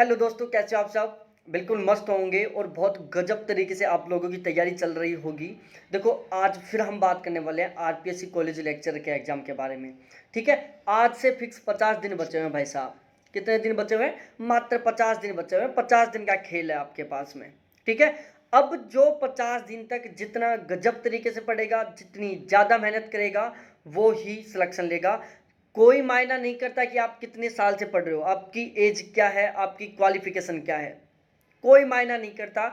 Hello दोस्तों, कैसे हो आप सब। बिल्कुल मस्त होंगे और बहुत गजब तरीके से आप लोगों की तैयारी चल रही होगी। देखो, आज फिर हम बात करने वाले हैं आरपीएससी कॉलेज लेक्चर के एग्जाम के बारे में। ठीक है, आज से फिक्स 50 दिन बचे हुए हैं भाई साहब। कितने दिन बचे हुए हैं? मात्र 50 दिन बचे हुए हैं। 50 दिन का खेल है आपके पास में। ठीक है, अब जो 50 दिन तक जितना गजब तरीके से पढ़ेगा, जितनी ज़्यादा मेहनत करेगा, वो ही सिलेक्शन लेगा। कोई मायना नहीं करता कि आप कितने साल से पढ़ रहे हो, आपकी एज क्या है, आपकी क्वालिफिकेशन क्या है, कोई मायना नहीं करता।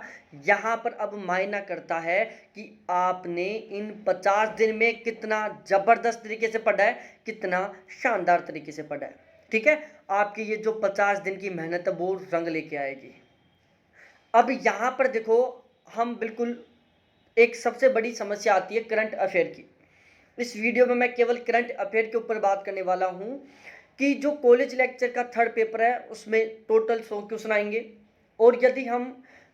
यहाँ पर अब मायना करता है कि आपने इन 50 दिन में कितना ज़बरदस्त तरीके से पढ़ा है, कितना शानदार तरीके से पढ़ा है। ठीक है, आपकी ये जो 50 दिन की मेहनत है वो रंग लेके आएगी। अब यहाँ पर देखो, हम बिल्कुल एक सबसे बड़ी समस्या आती है करंट अफेयर की। इस वीडियो में मैं केवल करंट अफेयर के ऊपर बात करने वाला हूँ कि जो कॉलेज लेक्चर का थर्ड पेपर है उसमें टोटल 100 क्वेश्चन आएंगे। और यदि हम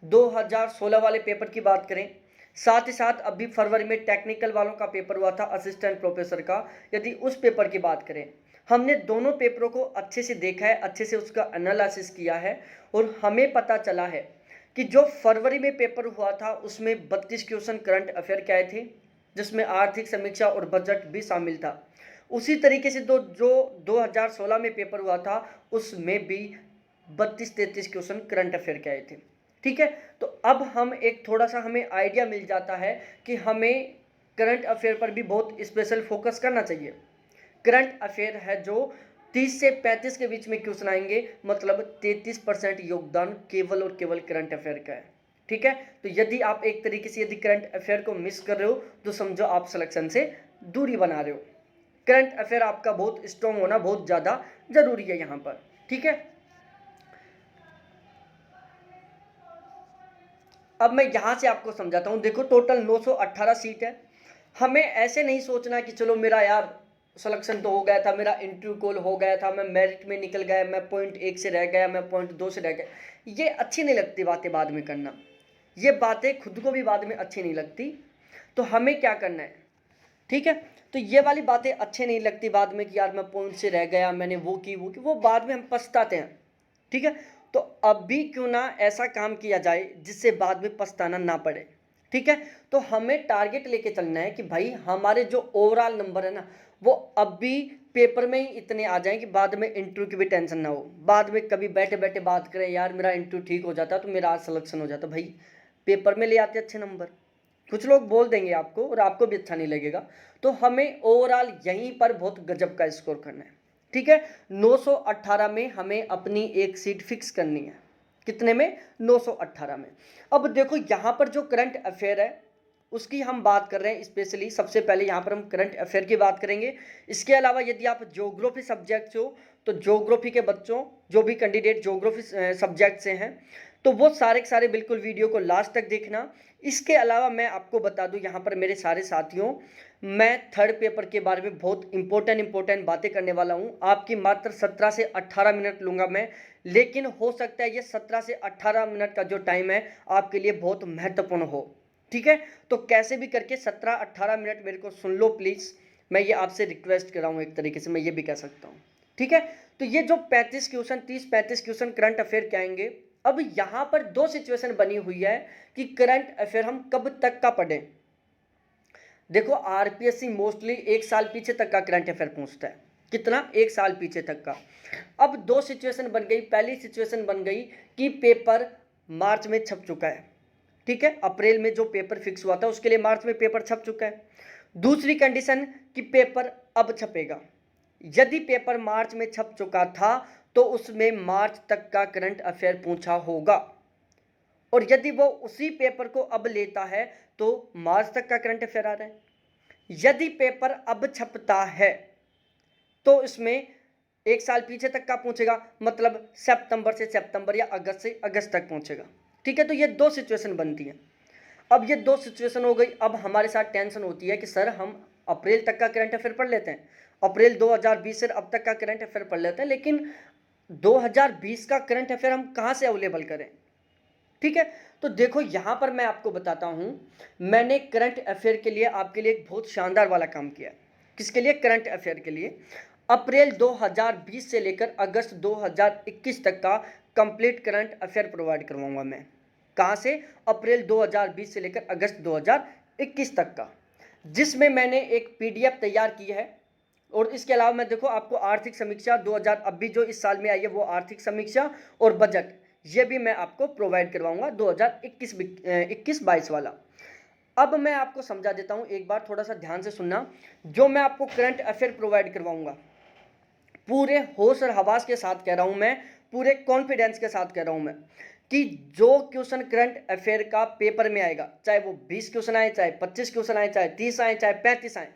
2016 वाले पेपर की बात करें, साथ ही साथ अभी फरवरी में टेक्निकल वालों का पेपर हुआ था, असिस्टेंट प्रोफेसर का, यदि उस पेपर की बात करें, हमने दोनों पेपरों को अच्छे से देखा है, अच्छे से उसका एनालिसिस किया है और हमें पता चला है कि जो फरवरी में पेपर हुआ था उसमें 32 क्वेश्चन करंट अफेयर के आए थे, जिसमें आर्थिक समीक्षा और बजट भी शामिल था। उसी तरीके से जो 2016 में पेपर हुआ था उसमें भी 32-33 क्वेश्चन करंट अफेयर के आए थे। ठीक है, तो अब हम एक थोड़ा सा हमें आइडिया मिल जाता है कि हमें करंट अफेयर पर भी बहुत स्पेशल फोकस करना चाहिए। करंट अफेयर है जो 30 से 35 के बीच में क्वेश्चन आएंगे, मतलब 33% योगदान केवल और केवल करंट अफेयर का है। ठीक है, तो यदि आप एक तरीके से यदि करंट अफेयर को मिस कर रहे हो तो समझो आप सिलेक्शन से दूरी बना रहे हो। करंट अफेयर आपका बहुत स्ट्रॉन्ग होना बहुत ज़्यादा जरूरी है यहाँ पर। ठीक है, अब मैं यहाँ से आपको समझाता हूँ। देखो, टोटल 918 सीट है। हमें ऐसे नहीं सोचना कि चलो मेरा यार सिलेक्शन तो हो गया था, मेरा इंटरव्यू कॉल हो गया था, मैं मेरिट में निकल गया, मैं पॉइंट 1 से रह गया, मैं पॉइंट 2 से रह गया। ये अच्छी नहीं लगती बातें बाद में करना, ये बातें खुद को भी बाद में अच्छी नहीं लगती। तो हमें क्या करना है, ठीक है, तो ये वाली बातें अच्छी नहीं लगती बाद में कि यार मैं पॉइंट से रह गया, मैंने वो की वो की, वो बाद में हम पछताते हैं। ठीक है, तो अभी क्यों ना ऐसा काम किया जाए जिससे बाद में पछताना ना पड़े। ठीक है, तो हमें टारगेट लेके चलना है कि भाई हमारे जो ओवरऑल नंबर है ना, वो अभी पेपर में ही इतने आ जाएं कि बाद में इंटरव्यू की भी टेंशन ना हो। बाद में कभी बैठे बैठे बात करें, यार मेरा इंटरव्यू ठीक हो जाता तो मेरा आज सिलेक्शन हो जाता। भाई पेपर में ले आते अच्छे नंबर, कुछ लोग बोल देंगे आपको और आपको भी अच्छा नहीं लगेगा। तो हमें ओवरऑल यहीं पर बहुत गजब का स्कोर करना है। ठीक है, 918 में हमें अपनी एक सीट फिक्स करनी है। कितने में? 918 में। अब देखो, यहाँ पर जो करंट अफेयर है उसकी हम बात कर रहे हैं स्पेशली। सबसे पहले यहाँ पर हम करंट अफेयर की बात करेंगे। इसके अलावा यदि आप ज्योग्राफी सब्जेक्ट हो तो ज्योग्राफी के बच्चों, जो भी कैंडिडेट ज्योग्राफी सब्जेक्ट से हैं, तो वो सारे के सारे बिल्कुल वीडियो को लास्ट तक देखना। इसके अलावा मैं आपको बता दूं यहाँ पर मेरे सारे साथियों, मैं थर्ड पेपर के बारे में बहुत इंपॉर्टेंट बातें करने वाला हूँ। आपकी मात्र 17 से 18 मिनट लूँगा मैं, लेकिन हो सकता है ये 17 से 18 मिनट का जो टाइम है आपके लिए बहुत महत्वपूर्ण हो। ठीक है, तो कैसे भी करके 17-18 मिनट मेरे को सुन लो प्लीज़। मैं ये आपसे रिक्वेस्ट कर रहा हूँ, एक तरीके से मैं ये भी कह सकता हूँ। ठीक है, तो ये जो 35 क्वेश्चन, 30-35 क्वेश्चन करंट अफेयर के आएंगे। अब यहाँ पर दो सिचुएशन बनी हुई है कि करंट अफेयर हम कब तक का पढ़ें। देखो, आरपीएससी मोस्टली 1 साल पीछे तक का करंट अफेयर पूछता है। कितना? 1 साल पीछे तक का। अब दो सिचुएशन बन गई। पहली सिचुएशन बन गई कि पेपर मार्च में छप चुका है। ठीक है, अप्रैल में जो पेपर फिक्स हुआ था उसके लिए मार्च में पेपर छप चुका है। दूसरी कंडीशन कि पेपर अब छपेगा। यदि पेपर मार्च में छप चुका था तो उसमें मार्च तक का करंट अफेयर पूछा होगा, और यदि वो उसी पेपर को अब लेता है तो मार्च तक का करंट अफेयर आ रहा है। यदि पेपर अब छपता है तो इसमें 1 साल पीछे तक का पूछेगा, मतलब सितंबर से सितंबर या अगस्त से अगस्त तक पहुंचेगा। ठीक है, तो ये दो सिचुएशन बनती है। अब ये दो सिचुएशन हो गई। अब हमारे साथ टेंशन होती है कि सर हम अप्रैल तक का करंट अफेयर पढ़ लेते हैं, अप्रैल 2020 से अब तक का करंट अफेयर पढ़ लेते हैं, लेकिन 2020 का करंट अफेयर हम कहाँ से अवेलेबल करें। ठीक है, तो देखो यहाँ पर मैं आपको बताता हूँ, मैंने करंट अफेयर के लिए आपके लिए एक बहुत शानदार वाला काम किया। किसके लिए? करंट अफेयर के लिए। अप्रैल 2020 से लेकर अगस्त 2021 तक का कंप्लीट करंट अफेयर प्रोवाइड करवाऊंगा मैं। कहाँ से? अप्रैल 2020 से लेकर अगस्त 2021 तक का, जिसमें मैंने एक पीडीएफ तैयार की है। और इसके अलावा मैं देखो आपको आर्थिक समीक्षा 2000 अभी जो इस साल में आई है वो आर्थिक समीक्षा और बजट, ये भी मैं आपको प्रोवाइड करवाऊंगा 2021-22 वाला। अब मैं आपको समझा देता हूँ, एक बार थोड़ा सा ध्यान से सुनना। जो मैं आपको करंट अफेयर प्रोवाइड करवाऊंगा, पूरे होश और हवास के साथ कह रहा हूँ मैं, पूरे कॉन्फिडेंस के साथ कह रहा हूँ मैं, कि जो क्वेश्चन करंट अफेयर का पेपर में आएगा, चाहे वो 20 क्वेश्चन आए, चाहे 25 क्वेश्चन आए, चाहे 30 आए, चाहे 35 आए,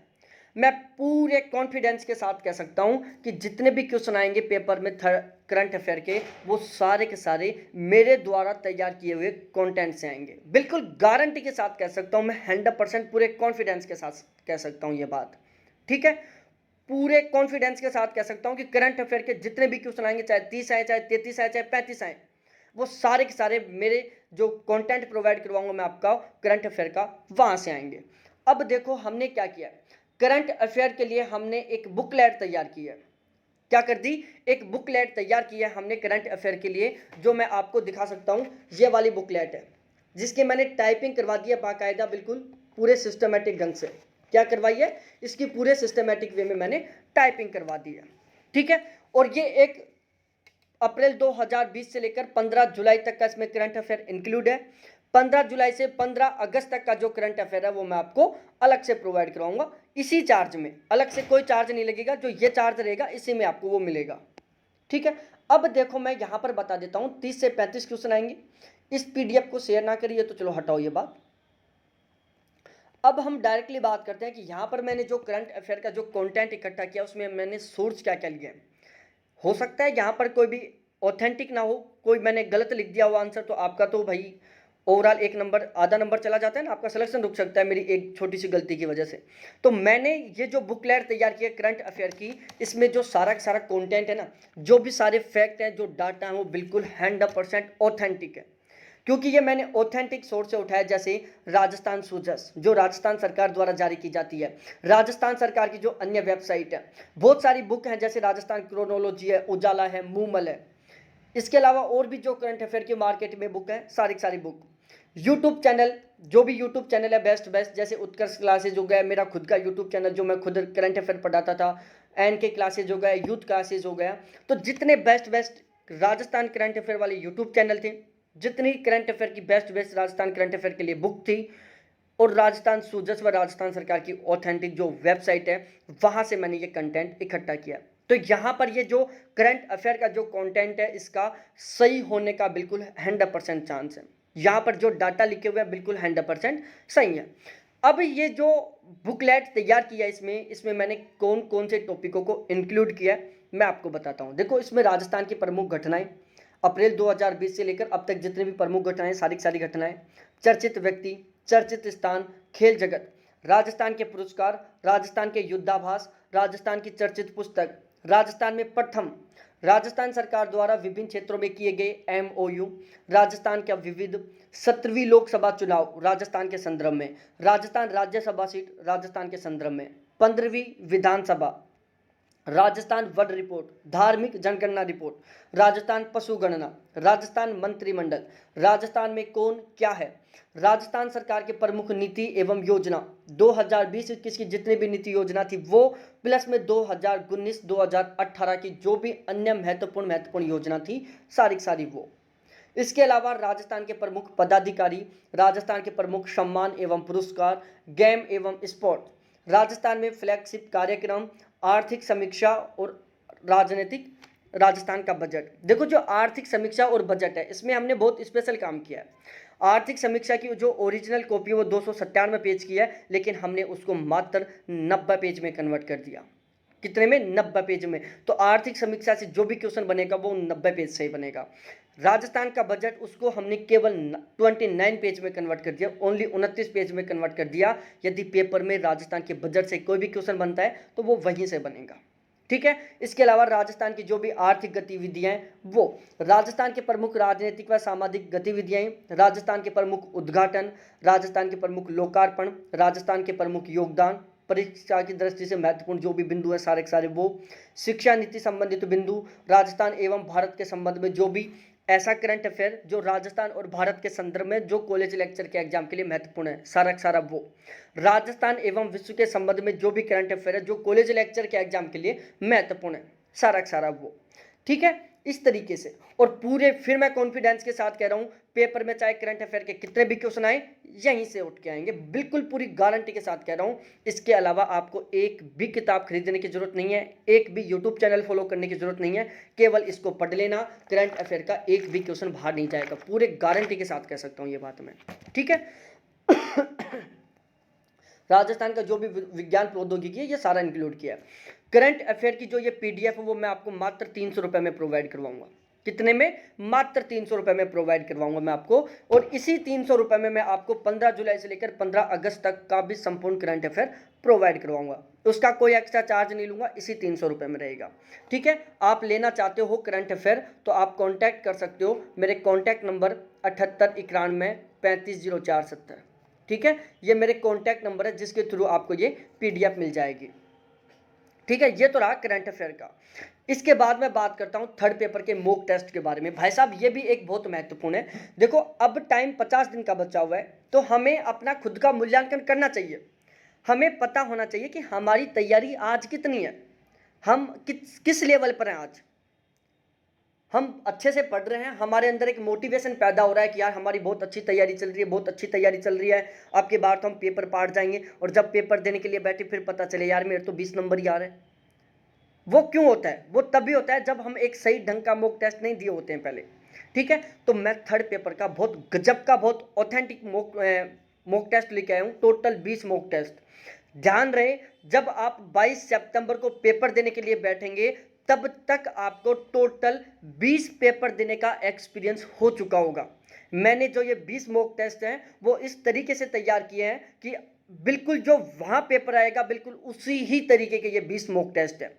मैं पूरे कॉन्फिडेंस के साथ कह सकता हूं कि जितने भी क्वेश्चन आएंगे पेपर में करंट अफेयर के, वो सारे के सारे मेरे द्वारा तैयार किए हुए कंटेंट से आएंगे। बिल्कुल गारंटी के साथ कह सकता हूं मैं, 100% पूरे कॉन्फिडेंस के साथ कह सकता हूं ये बात, ठीक है। पूरे कॉन्फिडेंस के साथ कह सकता हूं कि करंट अफेयर के जितने भी क्वेश्चन आएंगे, चाहे 30 आए, चाहे 33 आए, चाहे 35 आए, वो सारे के सारे मेरे जो कंटेंट प्रोवाइड करवाऊंगा मैं आपका करंट अफेयर का, वहां से आएंगे। अब देखो हमने क्या किया, करंट अफेयर के लिए हमने एक बुकलेट तैयार की है। क्या कर दी? एक बुकलेट तैयार की है हमने करंट अफेयर के लिए, जो मैं आपको दिखा सकता हूं। ये वाली बुकलेट है, जिसकी मैंने टाइपिंग करवा दी है बाकायदा, बिल्कुल पूरे सिस्टमेटिक ढंग से। क्या करवाई है? इसकी पूरे सिस्टमेटिक वे में मैंने टाइपिंग करवा दी है, ठीक है। और ये एक अप्रैल 2020 से लेकर 15 जुलाई तक का इसमें करंट अफेयर इंक्लूड है। 15 जुलाई से 15 अगस्त तक का जो करंट अफेयर है वो मैं आपको अलग से प्रोवाइड करवाऊंगा, इसी चार्ज में, अलग से कोई चार्ज नहीं लगेगा, जो ये चार्ज रहेगा इसी में आपको वो मिलेगा, ठीक है। अब देखो मैं यहां पर बता देता हूं, 30 से 35 क्वेश्चन आएंगे। इस पीडीएफ को शेयर ना करिए तो चलो हटाओ ये बात। अब हम डायरेक्टली बात करते हैं कि यहां पर मैंने जो करंट अफेयर का जो कंटेंट इकट्ठा किया, उसमें मैंने सोर्स क्या क्या लिए। हो सकता है यहाँ पर कोई भी ऑथेंटिक ना हो, कोई मैंने गलत लिख दिया हुआ आंसर, तो आपका तो भाई ओवरऑल 1 नंबर, आधा नंबर चला जाता है ना, आपका सिलेक्शन रुक सकता है मेरी एक छोटी सी गलती की वजह से। तो मैंने ये जो बुकलेट तैयार की है करंट अफेयर की, इसमें जो सारा का सारा कंटेंट है ना, जो भी सारे फैक्ट हैं, जो डाटा है, वो बिल्कुल 100% ऑथेंटिक है, क्योंकि ये मैंने ऑथेंटिक सोर्स से उठाया। जैसे राजस्थान सूजस, जो राजस्थान सरकार द्वारा जारी की जाती है, राजस्थान सरकार की जो अन्य वेबसाइट है, बहुत सारी बुक हैं, जैसे राजस्थान क्रोनोलॉजी है, उजाला है, मूमल है। इसके अलावा और भी जो करंट अफेयर की मार्केट में बुक है, सारी सारी बुक। यूट्यूब चैनल, जो भी यूट्यूब चैनल है बेस्ट बेस्ट, जैसे उत्कर्ष क्लासेज हो गया, मेरा खुद का यूट्यूब चैनल जो मैं खुद करंट अफेयर पढ़ाता था, NK क्लासेज हो गया, यूथ क्लासेज हो गया। तो जितने best best Rajasthan current affair वाले यूट्यूब चैनल थे, जितनी करंट अफेयर की best best Rajasthan current affair के लिए बुक थी, और राजस्थान सूजस व राजस्थान सरकार की ऑथेंटिक जो वेबसाइट है, वहां से मैंने ये कंटेंट इकट्ठा किया। तो यहाँ पर ये जो करंट अफेयर का जो कंटेंट है, इसका सही होने का बिल्कुल 100% चांस है। यहाँ पर जो डाटा लिखे हुए हैं बिल्कुल 100% सही है। अब ये जो बुकलेट तैयार किया है, इसमें मैंने कौन कौन से टॉपिकों को इंक्लूड किया है मैं आपको बताता हूँ। देखो, इसमें राजस्थान की प्रमुख घटनाएं, अप्रैल 2020 से लेकर अब तक जितने भी प्रमुख घटनाएं, सारी सारी घटनाएं, चर्चित व्यक्ति, चर्चित स्थान, खेल जगत, राजस्थान के पुरस्कार, राजस्थान के युद्धाभास, राजस्थान की चर्चित पुस्तक, राजस्थान में प्रथम, राजस्थान सरकार द्वारा विभिन्न क्षेत्रों में किए गए MOU, राजस्थान का विविध, 17वीं लोकसभा चुनाव राजस्थान के संदर्भ में, राजस्थान राज्यसभा सीट राजस्थान के संदर्भ में, 15वीं विधानसभा, राजस्थान वन रिपोर्ट, धार्मिक जनगणना रिपोर्ट, राजस्थान पशु गणना, राजस्थान मंत्रिमंडल, राजस्थान में कौन क्या है, राजस्थान सरकार के प्रमुख नीति एवं योजना 2020-21 की जितनी भी नीति योजना थी वो, प्लस में 2019-2018 की जो भी अन्य महत्वपूर्ण योजना थी, सारी सारी वो। इसके अलावा राजस्थान के प्रमुख पदाधिकारी, राजस्थान के प्रमुख सम्मान एवं पुरस्कार, गेम एवं स्पोर्ट, राजस्थान में फ्लैगशिप कार्यक्रम, आर्थिक समीक्षा और राजनीतिक, राजस्थान का बजट। देखो, जो आर्थिक समीक्षा और बजट है, इसमें हमने बहुत स्पेशल काम किया है। आर्थिक समीक्षा की जो ओरिजिनल कॉपी है वो 297 पेज की है, लेकिन हमने उसको मात्र 90 पेज में कन्वर्ट कर दिया। कितने में? 90 पेज में। तो आर्थिक समीक्षा से जो भी क्वेश्चन बनेगा वो 90 पेज से ही बनेगा। राजस्थान का बजट, उसको हमने केवल 29 पेज में कन्वर्ट कर दिया, ओनली 29 पेज में कन्वर्ट कर दिया। यदि पेपर में राजस्थान के बजट से कोई भी क्वेश्चन बनता है तो वो वहीं से बनेगा, ठीक है। इसके अलावा राजस्थान की जो भी आर्थिक गतिविधियां हैं, वो राजस्थान के प्रमुख राजनीतिक व सामाजिक गतिविधियां, राजस्थान के प्रमुख उद्घाटन, राजस्थान के प्रमुख लोकार्पण, राजस्थान के प्रमुख योगदान, परीक्षा की दृष्टि से महत्वपूर्ण जो भी बिंदु है सारे के सारे वो, शिक्षा नीति संबंधित बिंदु, राजस्थान एवं भारत के संबंध में जो भी ऐसा करंट अफेयर जो राजस्थान और भारत के संदर्भ में जो कॉलेज लेक्चर के एग्जाम के लिए महत्वपूर्ण है, सारा का सारा वो राजस्थान एवं विश्व के संबंध में जो भी करंट अफेयर है जो कॉलेज लेक्चर के एग्जाम के लिए महत्वपूर्ण है, सारा का सारा वो। ठीक है, इस तरीके से। और पूरे फिर मैं कॉन्फिडेंस के साथ कह रहा हूँ, पेपर में चाहे करंट अफेयर के कितने भी क्वेश्चन आए यहीं से उठ के आएंगे, बिल्कुल पूरी गारंटी के साथ कह रहा हूँ। इसके अलावा आपको एक भी किताब खरीदने की जरूरत नहीं है, एक भी यूट्यूब चैनल फॉलो करने की जरूरत नहीं है, केवल इसको पढ़ लेना, करंट अफेयर का एक भी क्वेश्चन बाहर नहीं जाएगा, पूरे गारंटी के साथ कह सकता हूँ ये बात मैं। ठीक है राजस्थान का जो भी विज्ञान प्रौद्योगिकी है ये सारा इंक्लूड किया है। करंट अफेयर की जो ये पीडीएफ है वो मैं आपको मात्र 300 रुपये में प्रोवाइड करवाऊंगा। कितने में? मात्र 300 रुपये में प्रोवाइड करवाऊंगा मैं आपको। और इसी 300 रुपये में मैं आपको 15 जुलाई से लेकर 15 अगस्त तक का भी संपूर्ण करंट अफेयर प्रोवाइड करवाऊंगा। उसका कोई एक्स्ट्रा चार्ज नहीं लूंगा, इसी 300 रुपये में रहेगा। ठीक है, आप लेना चाहते हो करंट अफेयर तो आप कॉन्टैक्ट कर सकते हो, मेरे कॉन्टैक्ट नंबर 7891 350470। ठीक है, ये मेरे कॉन्टैक्ट नंबर है जिसके थ्रू आपको ये पीडीएफ मिल जाएगी। ठीक है, ये तो रहा करंट अफेयर का। इसके बाद मैं बात करता हूं थर्ड पेपर के मॉक टेस्ट के बारे में। भाई साहब ये भी एक बहुत महत्वपूर्ण है। देखो अब टाइम 50 दिन का बचा हुआ है तो हमें अपना खुद का मूल्यांकन करना चाहिए। हमें पता होना चाहिए कि हमारी तैयारी आज कितनी है, हम किस लेवल पर हैं। आज हम अच्छे से पढ़ रहे हैं, हमारे अंदर एक मोटिवेशन पैदा हो रहा है कि यार हमारी बहुत अच्छी तैयारी चल रही है, बहुत अच्छी तैयारी चल रही है, अब की बार तो हम पेपर पार जाएंगे। और जब पेपर देने के लिए बैठे फिर पता चले यार मेरे तो 20 नंबर ही आ रहे हैं। वो क्यों होता है? वो तभी होता है जब हम एक सही ढंग का मॉक टेस्ट नहीं दिए होते हैं पहले। ठीक है, तो मैं थर्ड पेपर का बहुत गजब का बहुत ऑथेंटिक मॉक टेस्ट लेके आया हूँ, टोटल 20 मॉक टेस्ट। ध्यान रहे, जब आप 22 सितंबर को पेपर देने के लिए बैठेंगे तब तक आपको टोटल 20 पेपर देने का एक्सपीरियंस हो चुका होगा। मैंने जो ये 20 मॉक टेस्ट हैं वो इस तरीके से तैयार किए हैं कि बिल्कुल जो वहाँ पेपर आएगा बिल्कुल उसी ही तरीके के ये 20 मॉक टेस्ट है।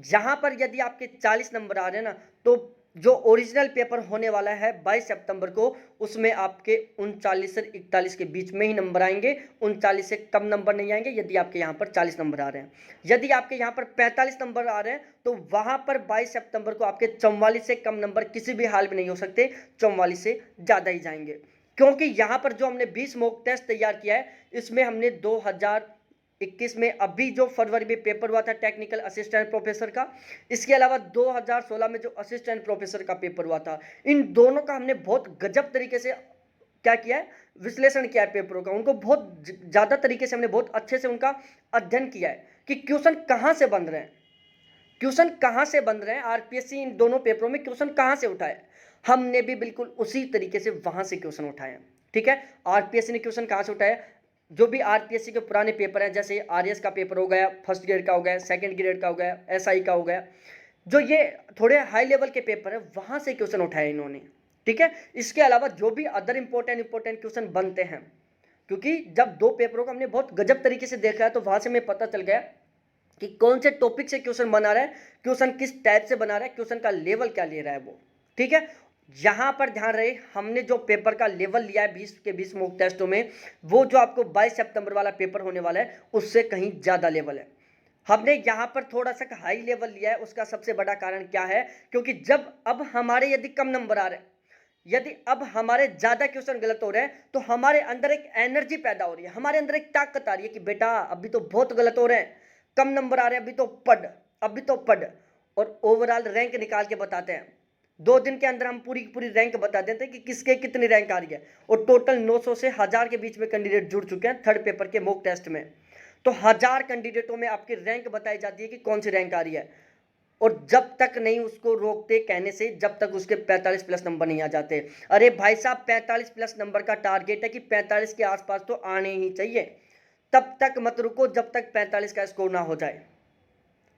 जहाँ पर यदि आपके 40 नंबर आ रहे हैं ना, तो जो ओरिजिनल पेपर होने वाला है 22 सितंबर को, उसमें आपके 39 से 41 के बीच में ही नंबर आएंगे, 39 से कम नंबर नहीं आएंगे यदि आपके यहाँ पर 40 नंबर आ रहे हैं। यदि आपके यहाँ पर 45 नंबर आ रहे हैं तो वहाँ पर 22 सितंबर को आपके 44 से कम नंबर किसी भी हाल में नहीं हो सकते, 44 से ज़्यादा ही जाएंगे। क्योंकि यहाँ पर जो हमने 20 मॉक टेस्ट तैयार किया है इसमें हमने 2021 में अभी जो फरवरी में पेपर हुआ था टेक्निकल असिस्टेंट प्रोफेसर का, इसके अलावा 2016 में जो असिस्टेंट प्रोफेसर का पेपर हुआ था, इन दोनों का हमने बहुत गजब तरीके से क्या किया है, विश्लेषण किया है पेपरों का। उनको बहुत ज़्यादा तरीके से हमने बहुत अच्छे से उनका अध्ययन किया है कि क्वेश्चन कहाँ से बन रहे हैं, क्वेश्चन कहाँ से बन रहे हैं, आरपीएससी इन दोनों पेपरों में क्वेश्चन कहाँ से उठाए। हमने भी बिल्कुल उसी तरीके से वहाँ से क्वेश्चन उठाए हैं। ठीक है, आरपीएससी ने क्वेश्चन कहाँ से उठाए, जो भी आरपीएससी के पुराने पेपर हैं, जैसे आरएस का पेपर हो गया, फर्स्ट ग्रेड का हो गया, सेकंड ग्रेड का हो गया, एसआई का हो गया, जो ये थोड़े हाई लेवल के पेपर है वहाँ से क्वेश्चन उठाए इन्होंने। ठीक है, इसके अलावा जो भी अदर इंपॉर्टेंट क्वेश्चन बनते हैं, क्योंकि जब दो पेपरों को हमने बहुत गजब तरीके से देखा है तो वहाँ से हमें पता चल गया कि कौन से टॉपिक से क्वेश्चन बना रहा है, क्वेश्चन किस टाइप से बना रहा है, क्वेश्चन का लेवल क्या ले रहा है वो। ठीक है, यहाँ पर ध्यान रहे, हमने जो पेपर का लेवल लिया है 20 के 20 मॉक टेस्टों में, वो जो आपको 22 सितंबर वाला पेपर होने वाला है उससे कहीं ज़्यादा लेवल है। हमने यहाँ पर थोड़ा सा हाई लेवल लिया है, उसका सबसे बड़ा कारण क्या है, क्योंकि जब अब हमारे यदि कम नंबर आ रहे हैं, यदि अब हमारे ज़्यादा क्वेश्चन गलत हो रहे हैं तो हमारे अंदर एक एनर्जी पैदा हो रही है, हमारे अंदर एक ताकत आ रही है कि बेटा अभी तो बहुत गलत हो रहे हैं, कम नंबर आ रहे हैं, अभी तो पढ़, अभी तो पढ़। और ओवरऑल रैंक निकाल के बताते हैं, 2 दिन के अंदर हम पूरी रैंक बता देते हैं कि किसके कितनी रैंक आ रही है। और टोटल 900 से 1000 के बीच में कैंडिडेट जुड़ चुके हैं थर्ड पेपर के मॉक टेस्ट में। तो 1000 कैंडिडेटों में आपकी रैंक बताई जाती है कि कौन सी रैंक आ रही है। और जब तक नहीं उसको रोकते कहने से, जब तक उसके 45 प्लस नंबर नहीं आ जाते। अरे भाई साहब 45 प्लस नंबर का टारगेट है कि 45 के आसपास तो आने ही चाहिए, तब तक मत रुको जब तक 45 का स्कोर ना हो जाए।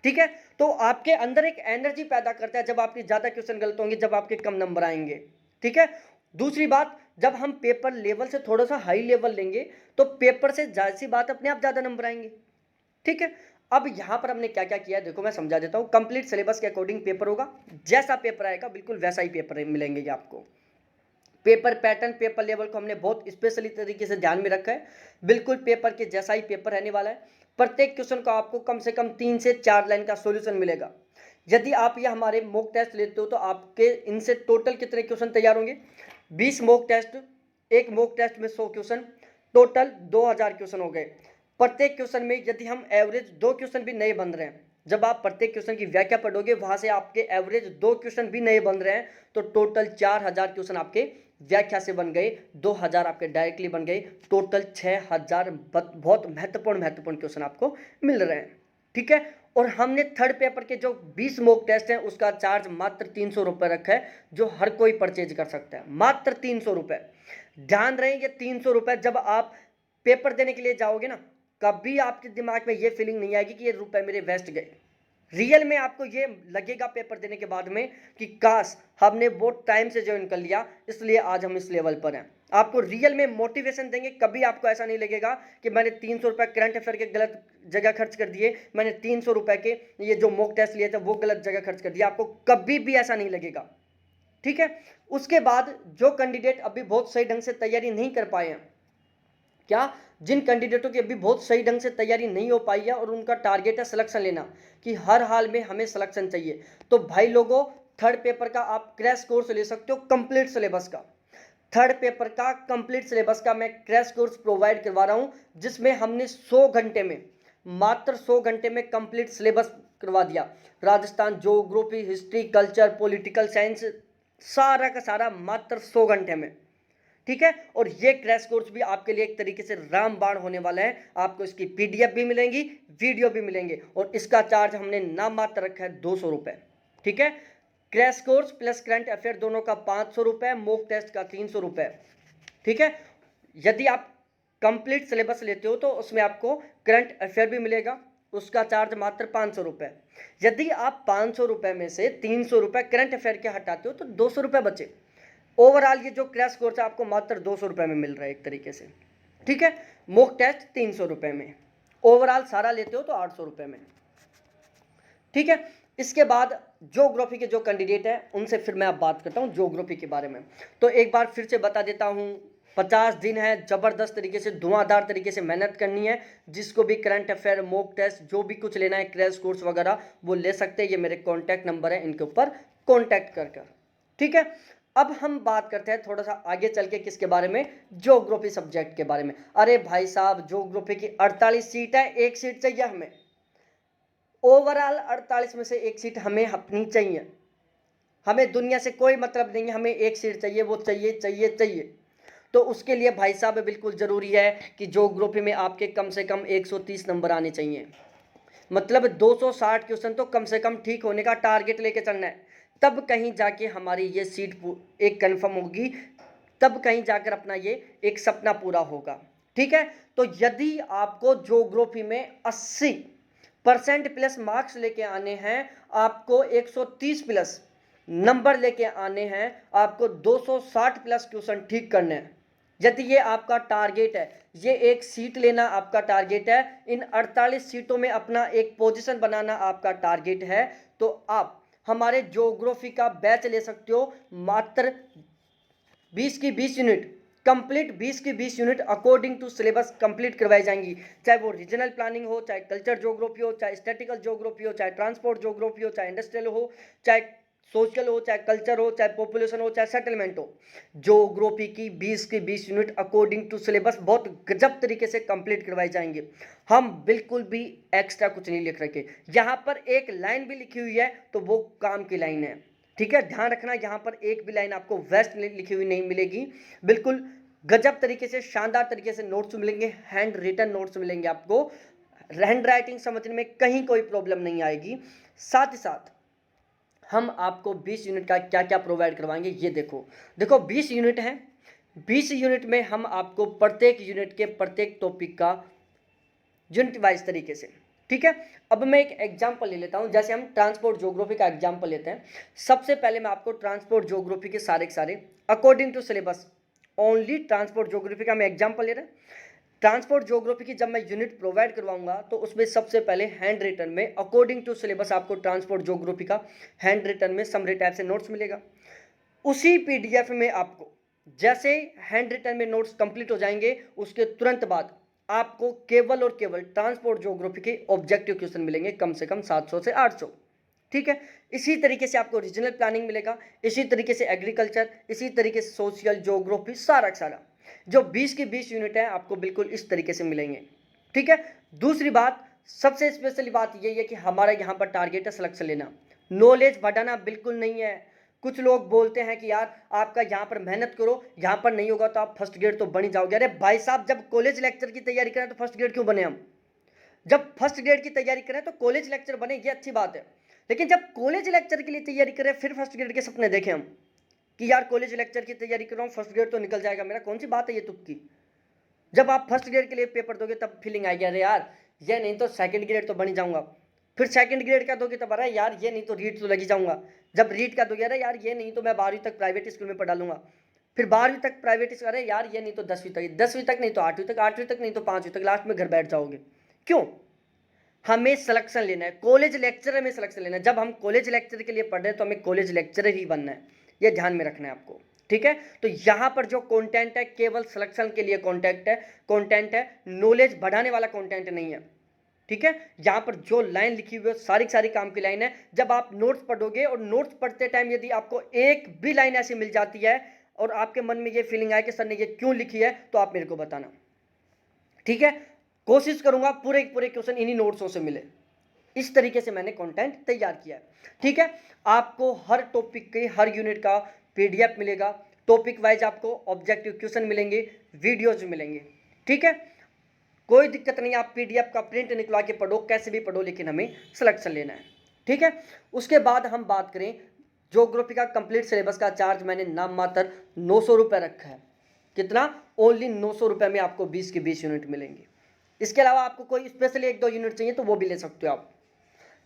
ठीक है, तो आपके अंदर एक एनर्जी पैदा करता है जब आपके ज़्यादा क्वेश्चन गलत होंगे, जब आपके कम नंबर आएंगे। ठीक है, दूसरी बात, जब हम पेपर लेवल से थोड़ा सा हाई लेवल लेंगे तो पेपर से जाहिर सी बात अपने आप ज़्यादा नंबर आएंगे। ठीक है, अब यहाँ पर हमने क्या क्या किया है देखो मैं समझा देता हूँ। कंप्लीट सिलेबस के अकॉर्डिंग पेपर होगा, जैसा पेपर आएगा बिल्कुल वैसा ही पेपर मिलेंगे आपको। पेपर पैटर्न, पेपर लेवल को हमने बहुत स्पेशली तरीके से ध्यान में रखा है, बिल्कुल पेपर के जैसा ही पेपर रहने वाला है। प्रत्येक क्वेश्चन का आपको कम से कम 3 से 4 लाइन का सॉल्यूशन मिलेगा। यदि आप ये हमारे मॉक टेस्ट लेते हो तो आपके इनसे टोटल कितने क्वेश्चन तैयार होंगे? 20 मॉक टेस्ट, एक मॉक टेस्ट में 100 क्वेश्चन, टोटल 2000 क्वेश्चन हो गए। प्रत्येक क्वेश्चन में यदि हम एवरेज 2 क्वेश्चन भी नए बन रहे हैं, जब आप प्रत्येक क्वेश्चन की व्याख्या पढ़ोगे वहां से आपके एवरेज 2 क्वेश्चन भी नए बन रहे हैं, तो टोटल 4000 क्वेश्चन आपके व्याख्या से बन गए, 2000 आपके डायरेक्टली बन गए, टोटल 6000 बहुत महत्वपूर्ण क्वेश्चन आपको मिल रहे हैं। ठीक है, और हमने थर्ड पेपर के जो 20 मॉक टेस्ट हैं उसका चार्ज मात्र 300 रुपये रखा है, जो हर कोई परचेज कर सकता है, मात्र 300 रुपये। ध्यान रहे ये 300 रुपये, जब आप पेपर देने के लिए जाओगे ना, कभी आपके दिमाग में ये फीलिंग नहीं आएगी कि ये रुपए मेरे वेस्ट गए। रियल में आपको ये लगेगा पेपर देने के बाद में कि काश हमने बहुत टाइम से ज्वाइन कर लिया, इसलिए आज हम इस लेवल पर हैं। आपको रियल में मोटिवेशन देंगे, कभी आपको ऐसा नहीं लगेगा कि मैंने 300 रुपये करंट अफेयर के गलत जगह खर्च कर दिए, मैंने 300 रुपये के ये जो मॉक टेस्ट लिए थे वो गलत जगह खर्च कर दिया, आपको कभी भी ऐसा नहीं लगेगा। ठीक है, उसके बाद जो कैंडिडेट अभी बहुत सही ढंग से तैयारी नहीं कर पाए हैं, क्या जिन कैंडिडेटों की अभी बहुत सही ढंग से तैयारी नहीं हो पाई है और उनका टारगेट है सिलेक्शन लेना, कि हर हाल में हमें सिलेक्शन चाहिए, तो भाई लोगों थर्ड पेपर का आप क्रैश कोर्स ले सकते हो, कंप्लीट सिलेबस का। थर्ड पेपर का कंप्लीट सिलेबस का मैं क्रैश कोर्स प्रोवाइड करवा रहा हूं, जिसमें हमने 100 घंटे में, मात्र 100 घंटे में कंप्लीट सिलेबस करवा दिया। Rajasthan geography, history, culture, political science, सारा का सारा मात्र 100 घंटे में। ठीक है, और ये क्रैश कोर्स भी आपके लिए एक तरीके से रामबाण होने वाला है, आपको इसकी पीडीएफ भी मिलेंगी, वीडियो भी मिलेंगे, और इसका चार्ज हमने नाम मात्र रखा है 200 रुपये। ठीक है, crash course plus current affair दोनों का 500 रुपये, मॉक टेस्ट का 300 रुपये। ठीक है, यदि आप कंप्लीट सिलेबस लेते हो तो उसमें आपको करंट अफेयर भी मिलेगा, उसका चार्ज मात्र 500 रुपये। यदि आप 500 रुपये में से 300 रुपये करंट अफेयर के हटाते हो तो 200 रुपये बचे। ओवरऑल ये जो क्रैश कोर्स है आपको मात्र 200 रुपये में मिल रहा है एक तरीके से। ठीक है, मॉक टेस्ट 300 रुपये में, ओवरऑल सारा लेते हो तो 800 रुपये में। ठीक है, इसके बाद ज्योग्राफी के जो कैंडिडेट है उनसे फिर मैं अब बात करता हूँ ज्योग्राफी के बारे में। तो एक बार फिर से बता देता हूँ, 50 दिन है, ज़बरदस्त तरीके से धुआंधार तरीके से मेहनत करनी है। जिसको भी करंट अफेयर, मॉक टेस्ट, जो भी कुछ लेना है, क्रैश कोर्स वगैरह, वो ले सकते हैं। ये मेरे कॉन्टैक्ट नंबर है, इनके ऊपर कॉन्टैक्ट कर। ठीक है, अब हम बात करते हैं थोड़ा सा आगे चल के किसके बारे में, ज्योग्राफी सब्जेक्ट के बारे में। अरे भाई साहब, ज्योग्राफी की 48 सीट है, एक सीट चाहिए हमें, ओवरऑल 48 में से एक सीट हमें अपनी चाहिए। हमें दुनिया से कोई मतलब नहीं है, हमें एक सीट चाहिए, वो चाहिए। तो उसके लिए भाई साहब बिल्कुल ज़रूरी है कि ज्योग्राफी में आपके कम से कम 130 नंबर आने चाहिए, मतलब 260 क्वेश्चन तो कम से कम ठीक होने का टारगेट लेके चलना है। तब कहीं जाके हमारी ये सीट एक कंफर्म होगी, तब कहीं जाकर अपना ये एक सपना पूरा होगा। ठीक है, तो यदि आपको ज्योग्राफी में 80% प्लस मार्क्स लेके आने हैं, आपको 130 प्लस नंबर लेके आने हैं, आपको 260 प्लस क्वेश्चन ठीक करने हैं, यदि ये आपका टारगेट है, ये एक सीट लेना आपका टारगेट है, इन 48 सीटों में अपना एक पोजीशन बनाना आपका टारगेट है, तो आप हमारे ज्योग्राफी का बैच ले सकते हो। मात्र 20 की 20 यूनिट कंप्लीट, 20 की 20 unit according to syllabus complete करवाई जाएंगी, चाहे वो रीजनल प्लानिंग हो, चाहे कल्चर ज्योग्राफी हो, चाहे स्टैटिकल ज्योग्राफी हो, चाहे ट्रांसपोर्ट ज्योग्राफी हो, चाहे इंडस्ट्रियल हो, चाहे सोशल हो, चाहे कल्चर हो, चाहे पॉपुलेशन हो, चाहे सेटलमेंट हो। ज्योग्राफी की 20 की 20 यूनिट अकॉर्डिंग टू सिलेबस बहुत गजब तरीके से कंप्लीट करवाई जाएंगे। हम बिल्कुल भी एक्स्ट्रा कुछ नहीं लिख रखे, यहाँ पर एक लाइन भी लिखी हुई है तो वो काम की लाइन है। ठीक है, ध्यान रखना, यहाँ पर एक भी लाइन आपको वेस्ट लिखी हुई नहीं मिलेगी, बिल्कुल गजब तरीके से, शानदार तरीके से नोट्स मिलेंगे, हैंड रिटन नोट्स मिलेंगे आपको, हैंड राइटिंग समझने में कहीं कोई प्रॉब्लम नहीं आएगी। साथ ही साथ हम आपको 20 यूनिट का क्या क्या प्रोवाइड करवाएंगे, ये देखो 20 यूनिट है, 20 यूनिट में हम आपको प्रत्येक यूनिट के प्रत्येक टॉपिक का यूनिट वाइज तरीके से। ठीक है, अब मैं एक एग्जांपल ले लेता हूं, जैसे हम ट्रांसपोर्ट ज्योग्राफी का एग्जांपल लेते हैं। सबसे पहले मैं आपको ट्रांसपोर्ट ज्योग्राफी के सारे according to syllabus, only transport geography का मैं एग्जांपल ले रहा हूं। ट्रांसपोर्ट ज्योग्राफी की जब मैं यूनिट प्रोवाइड करवाऊंगा तो उसमें सबसे पहले हैंड रिटन में अकॉर्डिंग टू सिलेबस आपको ट्रांसपोर्ट ज्योग्राफी का हैंड रिटन में समरी टाइप से नोट्स मिलेगा। उसी पीडीएफ में आपको जैसे हैंड रिटन में नोट्स कंप्लीट हो जाएंगे, उसके तुरंत बाद आपको केवल और केवल ट्रांसपोर्ट ज्योग्राफी के ऑब्जेक्टिव क्वेश्चन मिलेंगे, कम से कम 700 से 800। ठीक है। इसी तरीके से आपको रीजनल प्लानिंग मिलेगा, इसी तरीके से एग्रीकल्चर, इसी तरीके से सोशल, ज्योग्राफी, सारा सारा जो 20 की 20 यूनिट है आपको बिल्कुल इस तरीके से मिलेंगे, ठीक है। दूसरी बात, सबसे स्पेशली बात यही है कि हमारा यहाँ पर टारगेट है सिलेक्शन लेना, नॉलेज बढ़ाना बिल्कुल नहीं है। कुछ लोग बोलते हैं कि यार आपका यहाँ पर मेहनत करो, यहाँ पर नहीं होगा तो आप फर्स्ट ग्रेड तो बन ही जाओगे। अरे भाई साहब, जब कॉलेज लेक्चर की तैयारी करें तो फर्स्ट ग्रेड क्यों बने हम? जब फर्स्ट ग्रेड की तैयारी करें तो कॉलेज लेक्चर बने, ये अच्छी बात है, लेकिन जब कॉलेज लेक्चर के लिए तैयारी करें फिर फर्स्ट ग्रेड के सपने देखें हम कि यार कॉलेज लेक्चर की तैयारी कर रहा हूँ, फर्स्ट ग्रेड तो निकल जाएगा मेरा। कौन सी बात है ये तुक्की? जब आप फर्स्ट ग्रेड के लिए पेपर दोगे तब फीलिंग आएगी, अरे यार ये नहीं तो सेकंड ग्रेड तो बन ही जाऊंगा। फिर सेकंड ग्रेड का दोगे तब अरे यार ये नहीं तो रीट तो लगी जाऊंगा। जब रीट का दोगे अरे यार ये नहीं तो मैं 12वीं तक प्राइवेट स्कूल में पढ़ा लूंगा। फिर 12वीं तक प्राइवेट स्कूल, अरे यार ये नहीं तो 10वीं तक, 10वीं तक नहीं तो 8वीं तक, 8वीं तक नहीं तो 5वीं तक, लास्ट में घर बैठ जाओगे। क्यों? हमें सिलेक्शन लेना है, कॉलेज लेक्चरर में सिलेक्शन लेना है। जब हम कॉलेज लेक्चर के लिए पढ़ रहे हैं तो हमें कॉलेज लेक्चरर ही बनना है, ये ध्यान में रखना है आपको, ठीक है। तो यहाँ पर जो कंटेंट है केवल सिलेक्शन के लिए कंटेंट है, नॉलेज बढ़ाने वाला कंटेंट नहीं है, ठीक है। यहाँ पर जो लाइन लिखी हुई है सारी सारी काम की लाइन है। जब आप नोट्स पढ़ोगे और नोट्स पढ़ते टाइम यदि आपको एक भी लाइन ऐसी मिल जाती है और आपके मन में ये फीलिंग आए कि सर ने ये क्यों लिखी है, तो आप मेरे को बताना, ठीक है। कोशिश करूंगा पूरे क्वेश्चन इन्हीं नोट्सों से मिले। इस तरीके से मैंने कंटेंट तैयार किया है, ठीक है। आपको हर टॉपिक के हर यूनिट का पीडीएफ मिलेगा, टॉपिक वाइज आपको ऑब्जेक्टिव क्वेश्चन मिलेंगे, वीडियोज मिलेंगे, ठीक है। कोई दिक्कत नहीं, आप पीडीएफ का प्रिंट निकलवा के पढ़ो, कैसे भी पढ़ो, लेकिन हमें सिलेक्शन लेना है, ठीक है। उसके बाद हम बात करें ज्योग्राफी का कंप्लीट सिलेबस का चार्ज मैंने नाम मात्र 900 रुपये रखा है। कितना? ओनली 900 रुपये में आपको 20 के 20 यूनिट मिलेंगे। इसके अलावा आपको कोई स्पेशली 1-2 यूनिट चाहिए तो वो भी ले सकते हो आप।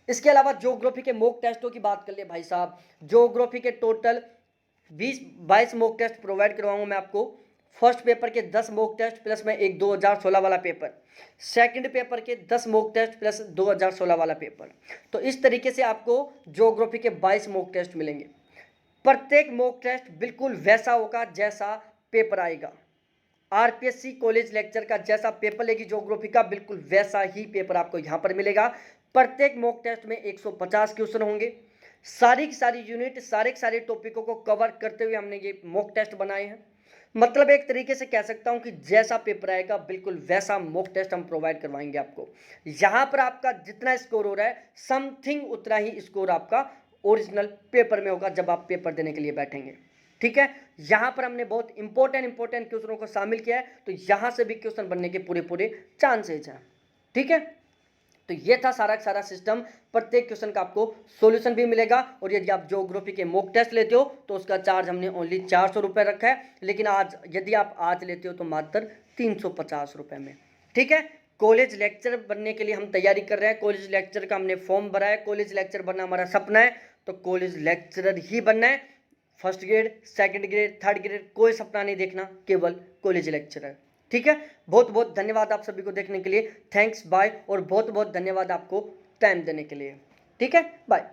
इसके अलावा ज्योग्राफी के मॉक टेस्टों की बात कर ले भाई साहब, ज्योग्राफी के टोटल 20-22 मॉक टेस्ट प्रोवाइड करवाऊंगा मैं आपको। फर्स्ट पेपर के 10 मॉक टेस्ट प्लस में एक 2016 वाला पेपर, सेकंड पेपर के 10 मॉक टेस्ट प्लस 2016 वाला पेपर। तो इस तरीके से आपको ज्योग्राफी के 22 मॉक टेस्ट मिलेंगे। प्रत्येक मॉक टेस्ट बिल्कुल वैसा होगा जैसा पेपर आएगा। आरपीएससी कॉलेज लेक्चर का जैसा पेपर लेगी ज्योग्राफी का, बिल्कुल वैसा ही पेपर आपको यहाँ पर मिलेगा। प्रत्येक मॉक टेस्ट में 150 क्वेश्चन होंगे। सारी की सारी यूनिट, सारे के सारे टॉपिकों को कवर करते हुए हमने ये मॉक टेस्ट बनाए हैं। मतलब एक तरीके से कह सकता हूं कि जैसा पेपर आएगा बिल्कुल वैसा मॉक टेस्ट हम प्रोवाइड करवाएंगे आपको। यहाँ पर आपका जितना स्कोर हो रहा है समथिंग उतना ही स्कोर आपका ओरिजिनल पेपर में होगा जब आप पेपर देने के लिए बैठेंगे, ठीक है। यहाँ पर हमने बहुत इंपॉर्टेंट क्वेश्चनों को शामिल किया है, तो यहाँ से भी क्वेश्चन बनने के पूरे चांसेज हैं, ठीक है। तो ये था सारा का सारा सिस्टम। प्रत्येक क्वेश्चन का आपको सॉल्यूशन भी मिलेगा, और यदि आप ज्योग्राफी के मॉक टेस्ट लेते हो तो उसका चार्ज हमने ओनली 400 रुपये रखा है, लेकिन आज यदि आप आज लेते हो तो मात्र 350 रुपये में, ठीक है। कॉलेज लेक्चर बनने के लिए हम तैयारी कर रहे हैं, कॉलेज लेक्चर का हमने फॉर्म भरा है, कॉलेज लेक्चर बनना हमारा सपना है, तो कॉलेज लेक्चरर ही बनना है। First grade, second grade, third grade कोई सपना नहीं देखना, केवल कॉलेज लेक्चरर, ठीक है। बहुत बहुत धन्यवाद आप सभी को देखने के लिए, थैंक्स, बाय, और बहुत बहुत धन्यवाद आपको टाइम देने के लिए, ठीक है, बाय।